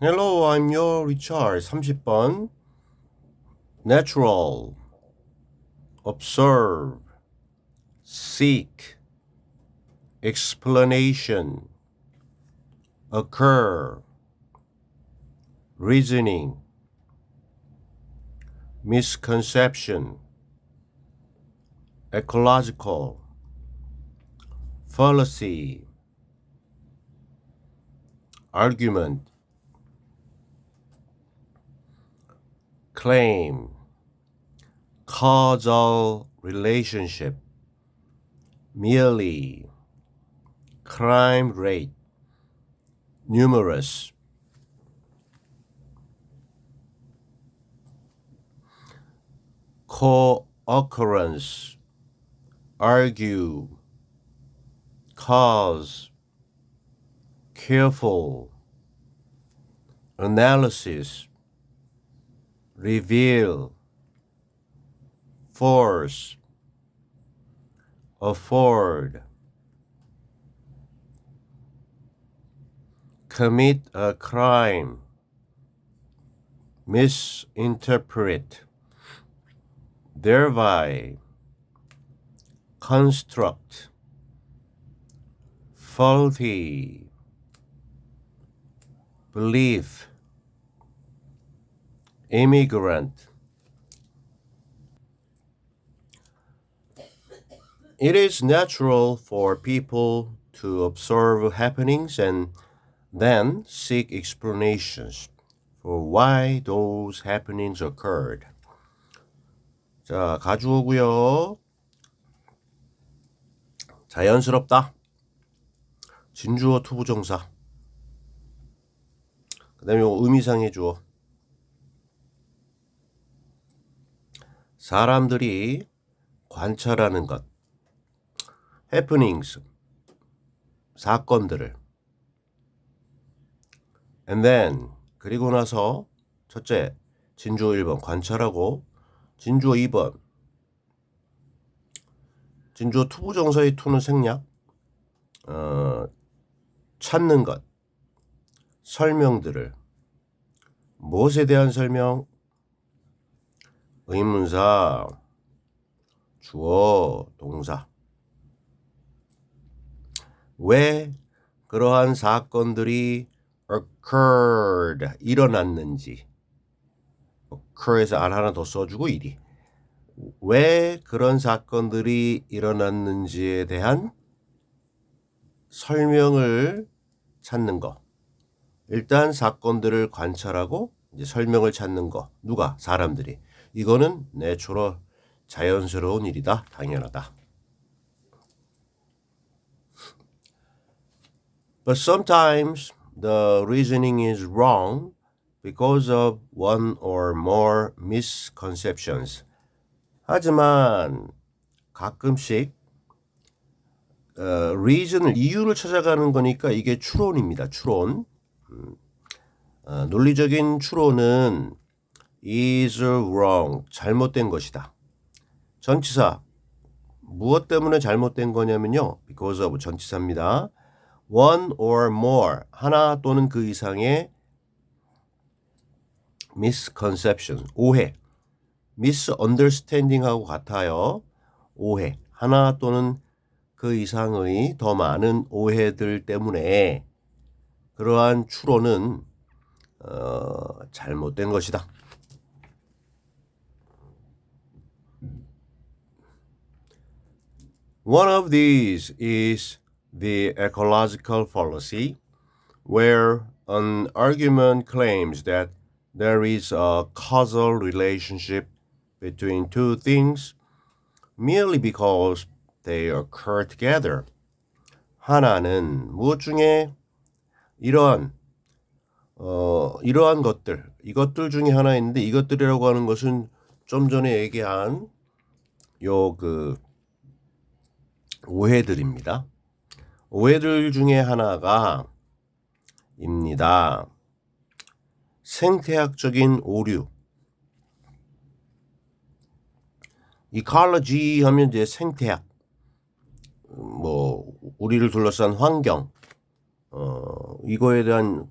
Hello, I'm your Richard. 30번. Natural. Observe. Seek. Explanation. Occur. Reasoning. Misconception. Ecological. Fallacy. Argument. Claim. Causal relationship. Merely. Crime rate. Numerous. Co-occurrence. Argue. Cause. Careful. Analysis. Reveal. Force. Afford. Commit a crime. Misinterpret. Thereby. Construct. Faulty. Belief. Immigrant. It is natural for people to observe happenings and then seek explanations for why those happenings occurred. 자, 가주어고요. 자연스럽다. 진주어 투부정사. 그 다음에 의미상의 주어. 사람들이 관찰하는 것. happenings. 사건들을. and then. 그리고 나서 첫째, 진주어 1번 관찰하고 진주어 2번. 진주어 투부정사의 투는 생략. 찾는 것. 설명들을. 무엇에 대한 설명? 의문사, 주어, 동사. 왜 그러한 사건들이 occurred, 일어났는지. occur에서 알 하나 더 써주고 일이. 왜 그런 사건들이 일어났는지에 대한 설명을 찾는 거. 일단 사건들을 관찰하고 이제 설명을 찾는 거. 누가? 사람들이. 이거는 내추럴, 자연스러운 일이다. 당연하다. But sometimes the reasoning is wrong because of one or more misconceptions. 하지만 가끔씩 reason을, 이유를 찾아가는 거니까 이게 추론입니다. 추론. 논리적인 추론은 is wrong, 잘못된 것이다. 전치사, 무엇 때문에 잘못된 거냐면요. because of 전치사입니다. one or more, 하나 또는 그 이상의 misconception, 오해. misunderstanding하고 같아요. 오해. 하나 또는 그 이상의 더 많은 오해들 때문에 그러한 추론은 잘못된 것이다. One of these is the ecological fallacy, where an argument claims that there is a causal relationship between two things merely because they occur together. 하나는 무엇 중에 이러한 것들, 이것들 중에 하나 있는데 이것들이라고 하는 것은 좀 전에 얘기한 오해들입니다. 오해들 중에 하나가 입니다. 생태학적인 오류. ecology 하면 이제 생태학, 우리를 둘러싼 환경, 이거에 대한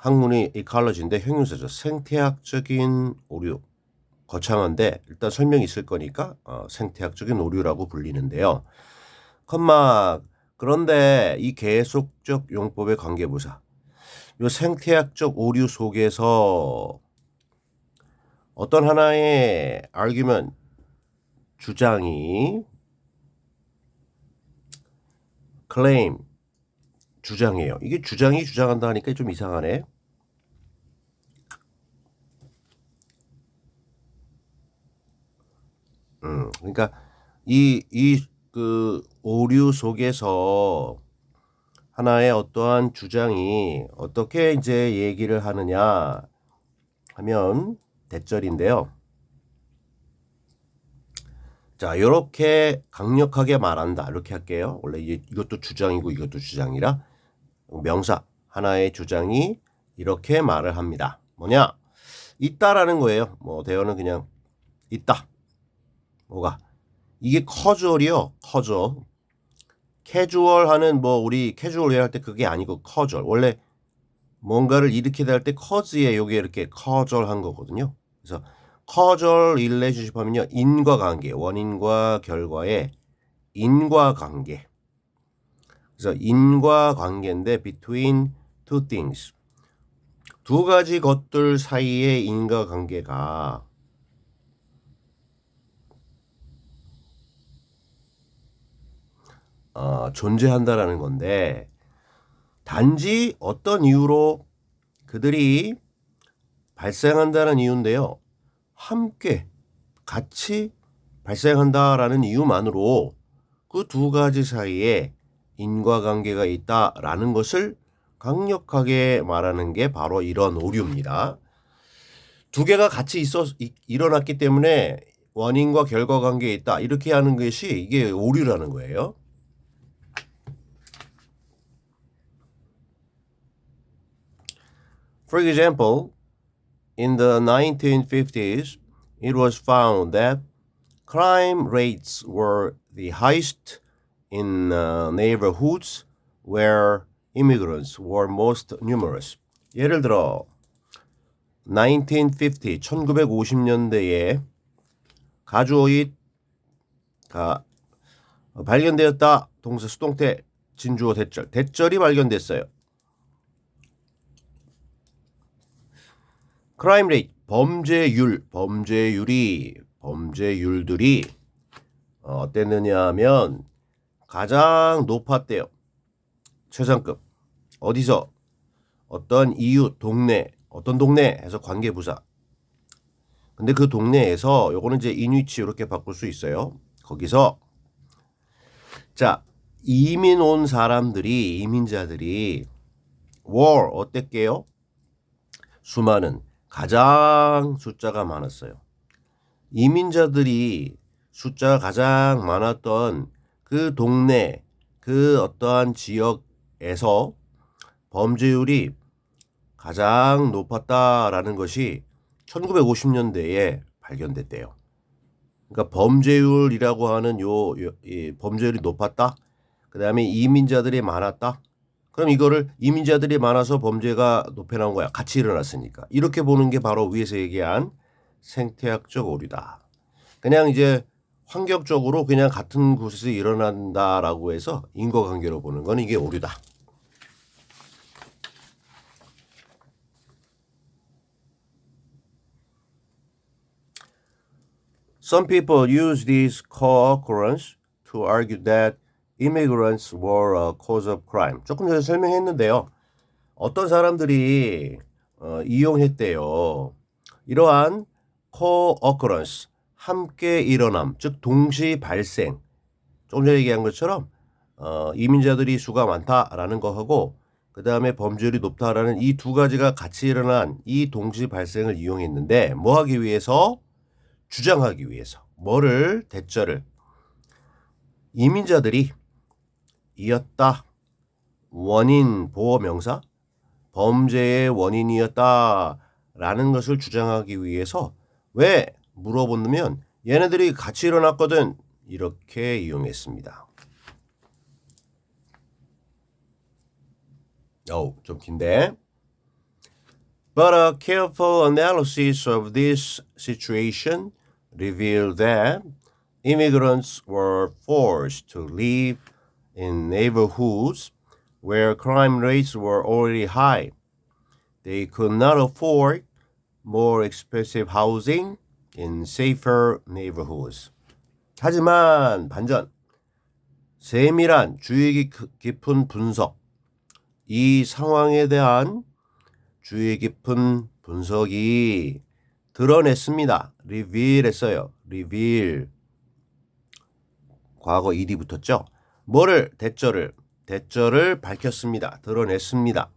학문이 이컬러지인데 형용사죠. 생태학적인 오류. 거창한데 일단 설명이 있을 거니까 생태학적인 오류라고 불리는데요. 그런데 이 계속적 용법의 관계부사. 이 생태학적 오류 속에서 어떤 하나의 argument, 주장이 claim, 주장이에요. 이게 주장이 주장한다 하니까 좀 이상하네. 그러니까 그 오류 속에서 하나의 어떠한 주장이 어떻게 이제 얘기를 하느냐 하면 대절인데요. 자, 이렇게 강력하게 말한다. 이렇게 할게요. 원래 이것도 주장이고 이것도 주장이라 명사 하나의 주장이 이렇게 말을 합니다. 뭐냐? 있다라는 거예요. 뭐 대어는 그냥 있다. 뭐가? 이게 커주얼이요. 커주얼. 캐주얼 하는 뭐 우리 캐주얼 할 때 그게 아니고 커주얼. 원래 뭔가를 일으키다 할 때 커즈에 요게 이렇게 커주얼한 거거든요. 그래서 커주얼 릴레이션십 하면요. 인과관계, 원인과 결과의 인과관계. 그래서 인과관계인데 between two things. 두 가지 것들 사이의 인과관계가 존재한다라는 건데 단지 어떤 이유로 그들이 발생한다는 이유인데요. 함께 같이 발생한다라는 이유만으로 그 두 가지 사이에 인과관계가 있다라는 것을 강력하게 말하는 게 바로 이런 오류입니다. 두 개가 같이 일어났기 때문에 원인과 결과 관계에 있다. 이렇게 하는 것이 이게 오류라는 거예요. For example, in the 1950s, it was found that crime rates were the highest in neighborhoods where immigrants were most numerous. 예를 들어 1950, 1950년대에 가주오잇가 발견되었다. 동사 수동태 진주어 대절. 대절이 발견됐어요. 크라임 레이트, 범죄율들이 어땠느냐 하면 가장 높았대요. 최상급. 어디서? 어떤 이웃, 동네, 어떤 동네 해서 관계부사. 근데 그 동네에서 요거는 이제 인위치 이렇게 바꿀 수 있어요. 거기서 자, 이민 온 사람들이, 이민자들이 were 어땠게요? 수많은, 가장 숫자가 많았어요. 이민자들이 숫자가 가장 많았던 그 동네, 그 어떠한 지역에서 범죄율이 가장 높았다라는 것이 1950년대에 발견됐대요. 그러니까 범죄율이라고 하는 이 범죄율이 높았다. 그다음에 이민자들이 많았다. 그럼 이거를 이민자들이 많아서 범죄가 높게 나온 거야. 같이 일어났으니까. 이렇게 보는 게 바로 위에서 얘기한 생태학적 오류다. 그냥 이제 환경적으로 그냥 같은 곳에서 일어난다라고 해서 인과관계로 보는 건 이게 오류다. Some people use this co-occurrence to argue that immigrants were a cause of crime. 조금 전에 설명했는데요. 어떤 사람들이 이용했대요. 이러한 co-occurrence, 함께 일어남, 즉 동시 발생. 조금 전에 얘기한 것처럼 이민자들이 수가 많다라는 거하고 그 다음에 범죄율이 높다라는 이 두 가지가 같이 일어난 이 동시 발생을 이용했는데 뭐 하기 위해서? 주장하기 위해서. 뭐를? 대절을. 이민자들이 이었다. 원인, 보호명사. 범죄의 원인이었다라는 것을 주장하기 위해서 왜? 물어본다면 얘네들이 같이 일어났거든. 이렇게 이용했습니다. 좀 긴데. But a careful analysis of this situation revealed that immigrants were forced to live in neighborhoods where crime rates were already high. They could not afford more expensive housing in safer neighborhoods. 하지만 반전, 세밀한 주의 깊은 분석, 이 상황에 대한 주의 깊은 분석이 드러냈습니다. reveal 했어요. reveal. 과거 ed이 붙었죠. 뭐를? 대절을 밝혔습니다. 드러냈습니다.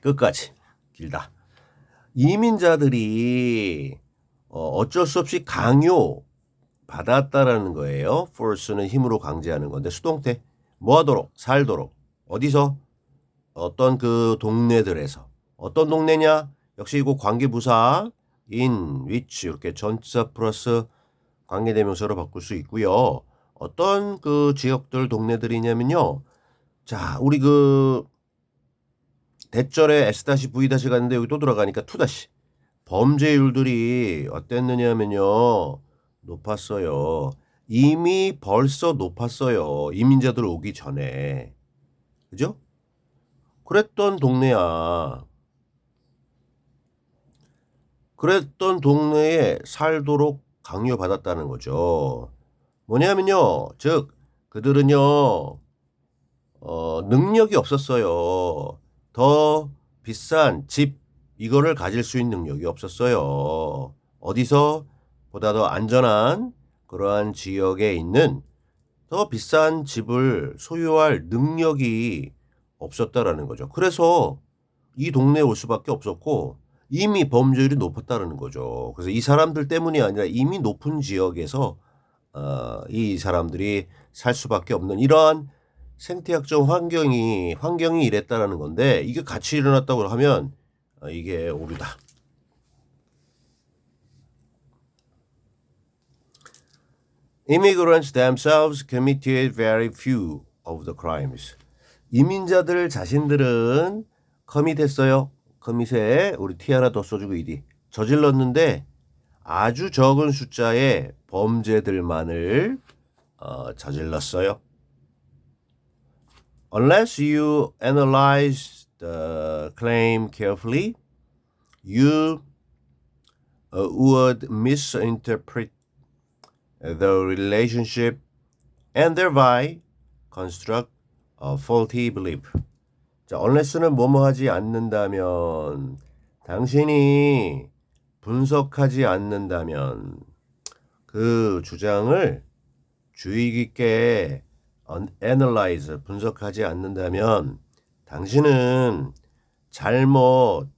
끝까지. 길다. 이민자들이 어쩔 수 없이 강요 받았다라는 거예요. force는 힘으로 강제하는 건데 수동태 뭐 하도록? 살도록. 어디서? 어떤 그 동네들에서. 어떤 동네냐? 역시 이거 관계부사 in which 이렇게 전치사 플러스 관계대명사로 바꿀 수 있고요. 어떤 그 지역들 동네들이냐면요. 자, 우리 그 대절에 S-V- 갔는데 여기 또 들어가니까 2- 범죄율들이 어땠느냐면요. 높았어요. 이미 벌써 높았어요. 이민자들 오기 전에. 그죠? 그랬던 동네야. 그랬던 동네에 살도록 강요받았다는 거죠. 뭐냐면요. 즉 그들은요. 능력이 없었어요. 더 비싼 집 이거를 가질 수 있는 능력이 없었어요. 어디서? 보다 더 안전한 그러한 지역에 있는 더 비싼 집을 소유할 능력이 없었다라는 거죠. 그래서 이 동네에 올 수밖에 없었고 이미 범죄율이 높았다는 거죠. 그래서 이 사람들 때문이 아니라 이미 높은 지역에서 이 사람들이 살 수밖에 없는 이러한 생태학적 환경이 이랬다라는 건데 이게 같이 일어났다고 하면 이게 오류다. Immigrants themselves committed very few of the crimes. 이민자들 자신들은 커밋했어요. 커밋에 우리 T 하나 더 써주고 이디 저질렀는데 아주 적은 숫자의 범죄들만을 저질렀어요. Unless you analyze the claim carefully, you would misinterpret the relationship and thereby construct a faulty belief. 자, unless는 뭐뭐 하지 않는다면, 당신이 분석하지 않는다면, 그 주장을 주의 깊게 analyze, 분석하지 않는다면, 당신은 잘못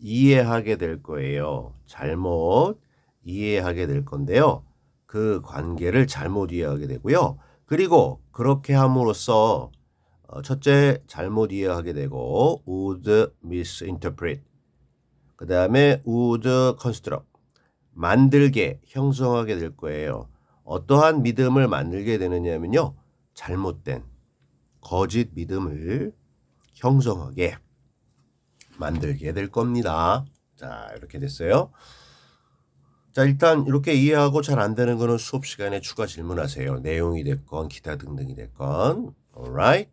이해하게 될 거예요. 잘못 이해하게 될 건데요. 그 관계를 잘못 이해하게 되고요. 그리고 그렇게 함으로써 첫째 잘못 이해하게 되고 would misinterpret 그 다음에 would construct 만들게 형성하게 될 거예요. 어떠한 믿음을 만들게 되느냐면요. 잘못된 거짓 믿음을 형성하게 만들게 될 겁니다. 자, 이렇게 됐어요. 자, 일단 이렇게 이해하고 잘 안 되는 거는 수업 시간에 추가 질문하세요. 내용이 됐건 기타 등등이 됐건. Alright?